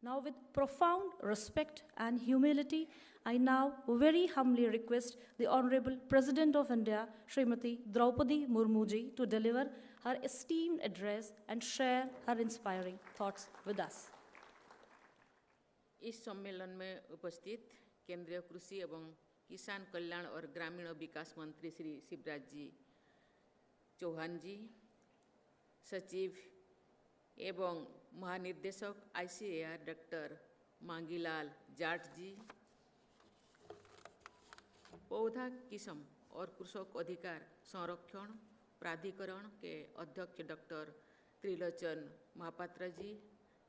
Now, with profound respect and humility, I now very humbly request the Honorable President of India, Srimati Draupadi Murmuji, to deliver her esteemed address and share her inspiring thoughts with us. इस सम्मेलन में उपस्थित केंद्रीय कृषि एवं किसान कल्याण और ग्रामीण विकास मंत्री श्री शिवराज जी चौहान जी, सचिव एवं महानिर्देशक ICAR डॉक्टर मांगीलाल जाट जी, पौधा किस्म और कृषक अधिकार संरक्षण प्राधिकरण के अध्यक्ष doctor Trilochan Mohapatra ji,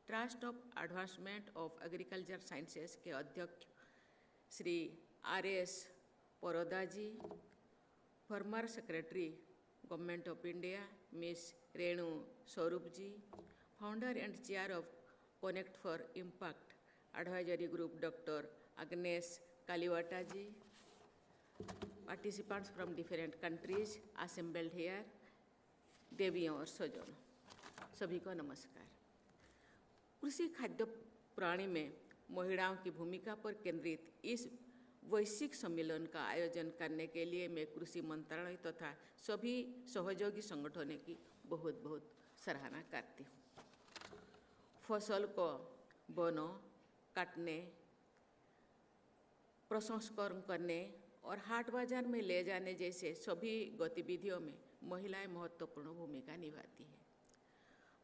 trust of advancement of agriculture sciences के अध्यक्ष Shri RS Paroda ji, former secretary government of India miss Renu Swarup ji, founder and chair of connect for impact advisory group doctor Agnes Kalibata ji, participants from different countries assembled here, देवियों और स्वजन, सभी को नमस्कार। कृषि खाद्य प्रणाली में महिलाओं की भूमिका पर केंद्रित इस वैश्विक सम्मेलन का आयोजन करने के लिए मैं कृषि मंत्रालय तथा सभी सहयोगी संगठनों की बहुत बहुत सराहना करती हूँ। फसल को बोने, काटने, प्रसंस्करण करने और हाट बाजार में ले जाने जैसे सभी गतिविधियों में महिलाएं महत्वपूर्ण भूमिका निभाती हैं।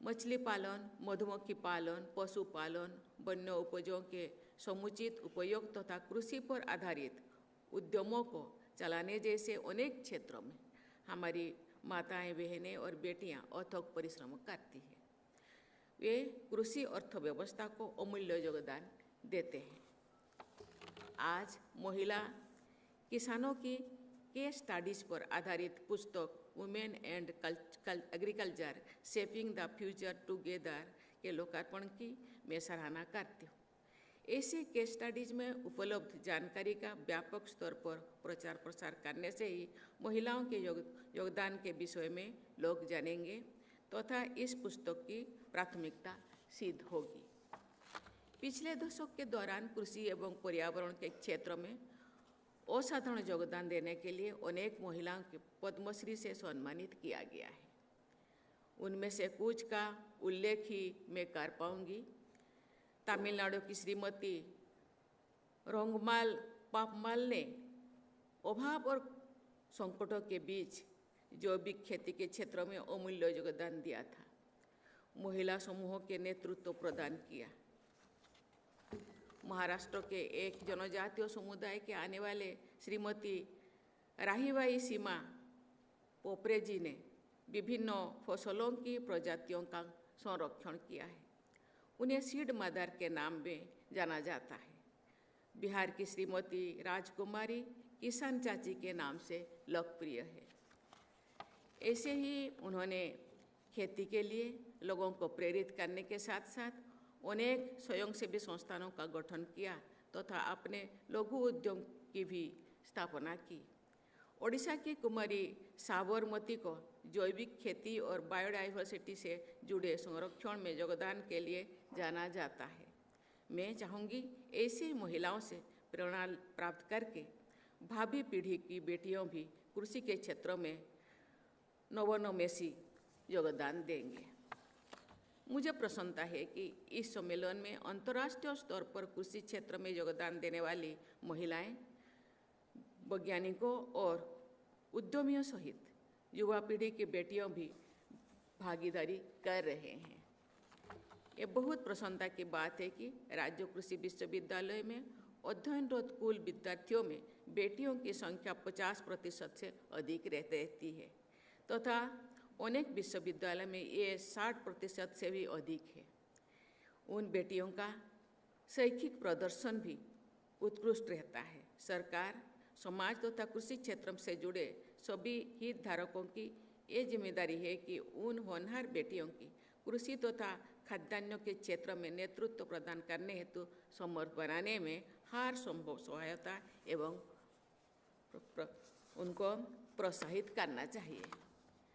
मछली पालन, मधुमक्खी पालन, पशुपालन, वन्य उपजों के समुचित उपयोग तथा कृषि पर आधारित उद्यमों को चलाने जैसे अनेक क्षेत्रों में हमारी माताएं, बहनें और बेटियां अथक परिश्रम करती हैं। वे कृषि अर्थव्यवस्था को अमूल्य योगदान देते हैं। आज महिला किसानों की केस स्टडीज पर आधारित पुस्तक women and agriculture shaping the future together के लोकार्पण की मैं सराहना करती हूँ। ऐसे केस स्टडीज में उपलब्ध जानकारी का व्यापक स्तर पर प्रचार प्रसार करने से ही महिलाओं के योगदान के विषय में लोग जानेंगे तथा इस पुस्तक की प्राथमिकता सिद्ध होगी। पिछले दशक के दौरान कृषि एवं पर्यावरण के क्षेत्र में असाधारण योगदान देने के लिए अनेक महिलाओं को पद्मश्री से सम्मानित किया गया है। उनमें से कुछ का उल्लेख ही मैं कर पाऊंगी। तमिलनाडु की श्रीमती रोंगमाल पापमाल ने अभाव और संकटों के बीच जैविक खेती के क्षेत्र में अमूल्य योगदान दिया था। महिला समूहों के नेतृत्व प्रदान किया। महाराष्ट्र के एक जनजातीय समुदाय के आने वाले श्रीमती राहीबाई सीमा पोपरे जी ने विभिन्न फसलों की प्रजातियों का संरक्षण किया है। उन्हें सीड मदर के नाम में जाना जाता है। बिहार की श्रीमती राजकुमारी किसान चाची के नाम से लोकप्रिय है। ऐसे ही उन्होंने खेती के लिए लोगों को प्रेरित करने के साथ साथ अनेक स्वयंसेवी संस्थानों का गठन किया तथा अपने लघु उद्यम की भी स्थापना की। ओडिशा की कुमारी साबरमती को जैविक खेती और बायोडाइवर्सिटी से जुड़े संरक्षण में योगदान के लिए जाना जाता है। मैं चाहूँगी ऐसी महिलाओं से प्रेरणा प्राप्त करके भावी पीढ़ी की बेटियों भी कृषि के क्षेत्र में नवोन्मेषी योगदान देंगे। मुझे प्रसन्नता है कि इस सम्मेलन में अंतर्राष्ट्रीय स्तर पर कृषि क्षेत्र में योगदान देने वाली महिलाएं, वैज्ञानिकों और उद्यमियों सहित युवा पीढ़ी की बेटियों भी भागीदारी कर रहे हैं। ये बहुत प्रसन्नता की बात है कि राज्य कृषि विश्वविद्यालय में अध्ययनरत कुल विद्यार्थियों में बेटियों की संख्या 50% से अधिक रहती है तथा अनेक विश्वविद्यालय में ये 60% से भी अधिक है। उन बेटियों का शैक्षिक प्रदर्शन भी उत्कृष्ट रहता है। सरकार, समाज तथा कृषि क्षेत्र से जुड़े सभी हितधारकों की ये जिम्मेदारी है कि उन होनहार बेटियों की कृषि तथा खाद्यान्नों के क्षेत्र में नेतृत्व प्रदान करने हेतु समर्थ बनाने में हर संभव सहायता एवं उनको प्रोत्साहित करना चाहिए।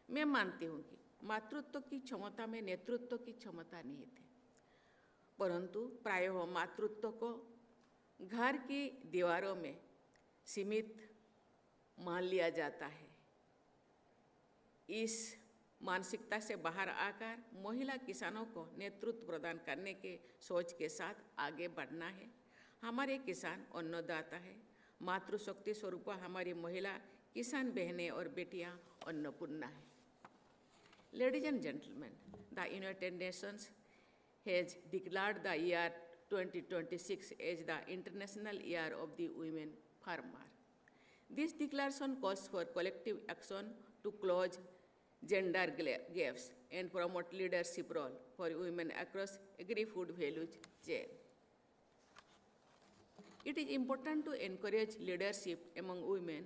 मैं मानती हूँ कि मातृत्व की क्षमता में नेतृत्व की क्षमता निहित है। परंतु प्रायः मातृत्व को घर की दीवारों में सीमित मान लिया जाता है। इस मानसिकता से बाहर आकर महिला किसानों को नेतृत्व प्रदान करने के सोच के साथ आगे बढ़ना है। हमारे किसान अन्नदाता है। मातृशक्ति स्वरूप हमारी महिला किसान बहनें और बेटियां अन्नपूर्णा है। Ladies and gentlemen, the United Nations has declared the year 2026 as the International Year of the Women Farmer. This declaration calls for collective action to close gender gaps and promote leadership role for women across agri-food value chain. It is important to encourage leadership among women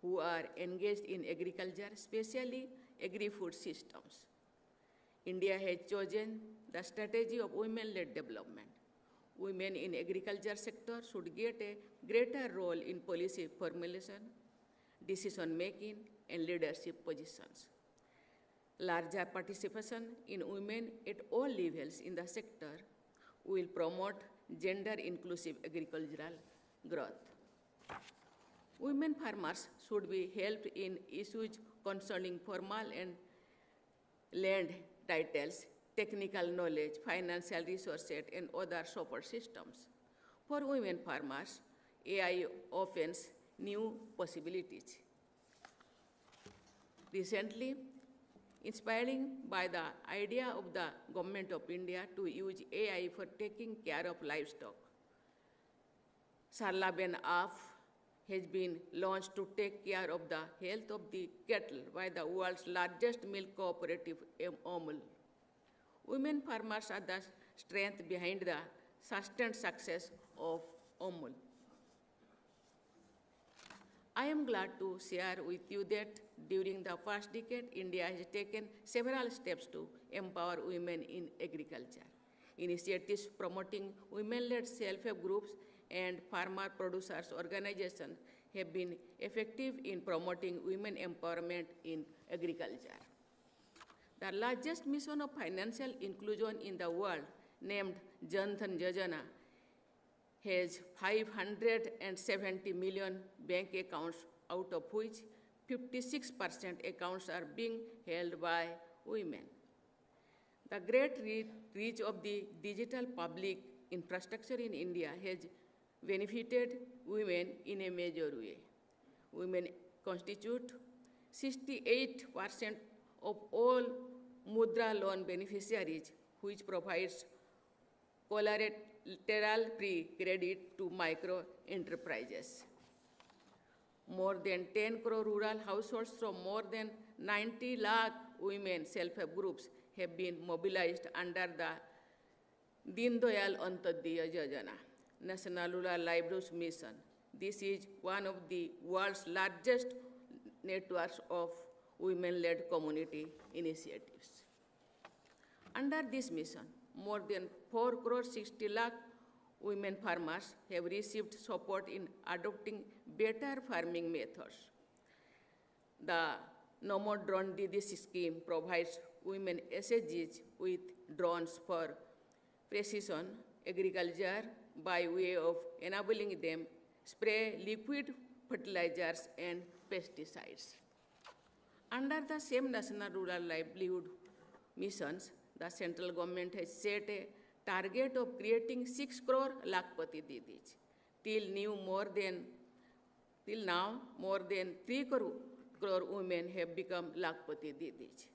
who are engaged in agriculture, especially agri-food systems. India has chosen the strategy of women-led development. Women in agriculture sector should get a greater role in policy formulation, decision-making, and leadership positions. Larger participation in women at all levels in the sector will promote gender-inclusive agricultural growth. Women farmers should be helped in issues concerning formal and land titles, technical knowledge, financial resources, and other support systems. For women farmers, AI opens new possibilities. Recently, inspiring by the idea of the Government of India to use AI for taking care of livestock, Sarlaben app has been launched to take care of the health of the cattle by the world's largest milk cooperative, Amul. Women farmers are the strength behind the sustained success of Amul. I am glad to share with you that during the past decade, India has taken several steps to empower women in agriculture. Initiatives promoting women-led self-help groups and farmer producers organizations have been effective in promoting women empowerment in agriculture. The largest mission of financial inclusion in the world, named Jan Dhan Yojana, has 570 million bank accounts, out of which 56% accounts are being held by women. The great reach of the digital public infrastructure in India has benefited women in a major way. Women constitute 68% of all Mudra loan beneficiaries, which provides collateral-free credit to micro enterprises. More than 10 crore rural households from more than 90 lakh women self-help groups have been mobilized under the Deen Dayal Antyodaya Yojana, National Rural Livelihoods Mission. This is one of the world's largest networks of women-led community initiatives. Under this mission, more than 4 crore 60 lakh women farmers have received support in adopting better farming methods. The Namo Drone Didi scheme provides women SHGs with drones for precision agriculture by way of enabling them spray liquid fertilizers and pesticides. Under the same National Rural Livelihood Missions, the central government has set a target of creating 6 crore Lakpati Didis. Till now, more than 3 crore women have become Lakpati Didis.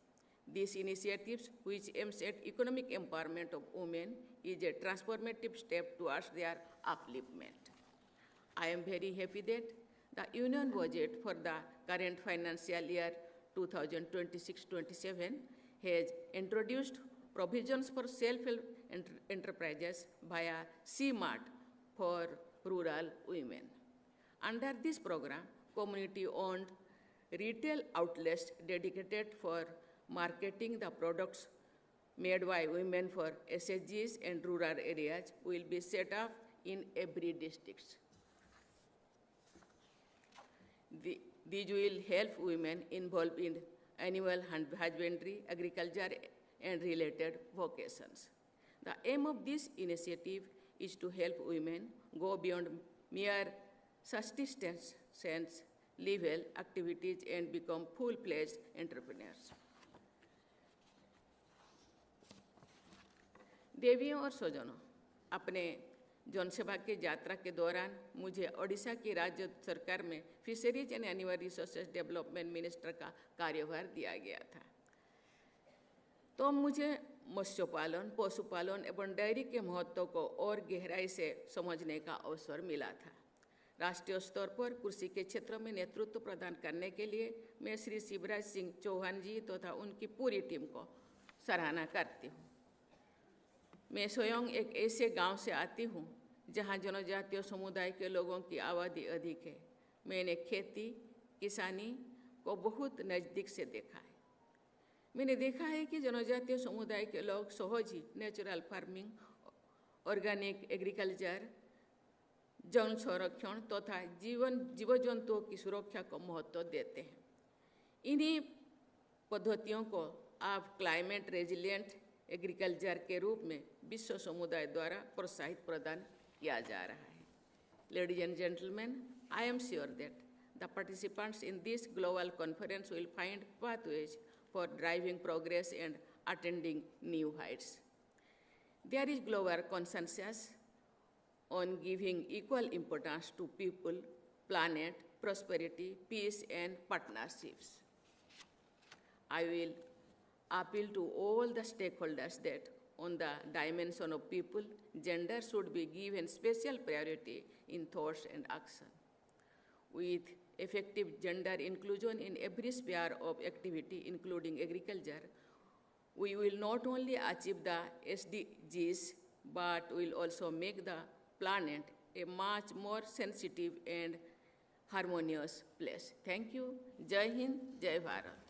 These initiatives, which aims at economic empowerment of women, is a transformative step towards their upliftment. I am very happy that the Union budget for the current financial year 2026-27 has introduced provisions for self-help enterprises via CMART for rural women. Under this program, community-owned retail outlets dedicated for marketing the products made by women for SHGs and rural areas will be set up in every district. These will help women involved in animal husbandry, agriculture, and related vocations. The aim of this initiative is to help women go beyond mere subsistence level activities and become full-fledged entrepreneurs. देवियों और स्वजनों, अपने जनसेवा की यात्रा के दौरान मुझे ओडिशा की राज्य सरकार में fisheries and animal resources development minister का कार्यभार दिया गया था। तो मुझे मत्स्य पालन, पशुपालन एवं डेयरी के महत्व को और गहराई से समझने का अवसर मिला था। राष्ट्रीय स्तर पर कृषि के क्षेत्र में नेतृत्व प्रदान करने के लिए मैं श्री शिवराज सिंह चौहान जी तथा उनकी पूरी टीम को सराहना करती हूँ। मैं स्वयं एक ऐसे गांव से आती हूँ जहाँ जनजातीय समुदाय के लोगों की आबादी अधिक है। मैंने खेती, किसानी को बहुत नज़दीक से देखा है। मैंने देखा है कि जनजातीय समुदाय के लोग सहज ही नेचुरल फार्मिंग, ऑर्गेनिक एग्रीकल्चर, जन संरक्षण तथा जीव जंतुओं की सुरक्षा को महत्व देते हैं। इन्हीं पद्धतियों को आप क्लाइमेट रेजिलिएंट एग्रीकल्चर के रूप में विश्व समुदाय द्वारा प्रोत्साहित प्रदान किया जा रहा है। Ladies and gentlemen, I am sure that the participants in this global conference will find pathways for driving progress and attaining new heights. There is global consensus on giving equal importance to people, planet, prosperity, peace, and partnerships. I will appeal to all the stakeholders that on the dimension of people, gender should be given special priority in thoughts and action. With effective gender inclusion in every sphere of activity, including agriculture, we will not only achieve the SDGs, but will also make the planet a much more sensitive and harmonious place. Thank you. Jai Hind, Jai Bharat.